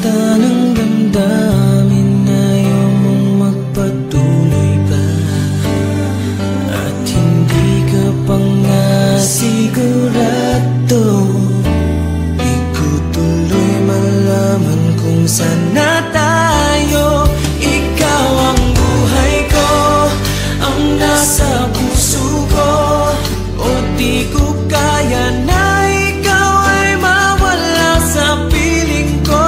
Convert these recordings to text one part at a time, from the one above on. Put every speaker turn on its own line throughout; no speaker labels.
Nasaktan ang damdamin, ayaw mong magpatuloy pa. At hindi ka pa nga sigurado. Di ko tuloy malaman kung saan na tayo. Ikaw ang buhay ko, ang nasa puso ko. O di ko kaya na ikaw ay mawala sa piling ko.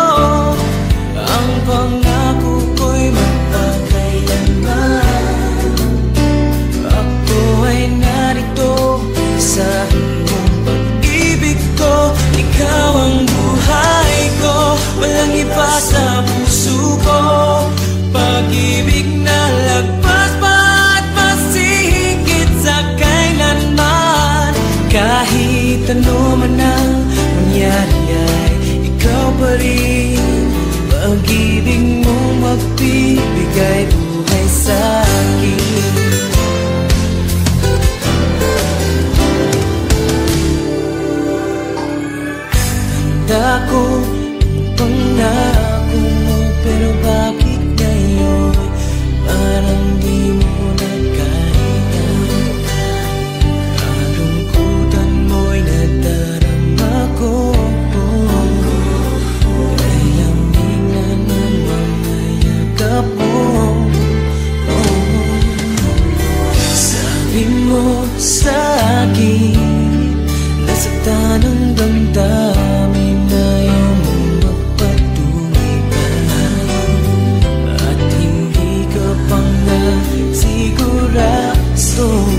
Ang pangako ko'y magpakailanman. Ako ay narito sa iyong pag-ibig ko. Ikaw ang buhay ko, walang iba sa puso ko. Pag-ibig na lagpas pa at masihigit sa kailanman. Kahit ano man ang mangyari ay ikaw pa rin. Pag-ibig mo magbibigay buhay sa akin. Tanda ko ang pangako mo, pero bakit ngayon parang di mo nagkahinga? Kalungkutan mo'y nadarama ko. Kay lamig na ng mga yakap mo. Sabi mo sa akin, nasaktan ang damdamin, ayaw mong magpatuloy pa. At hindi ka pa nga sigurado.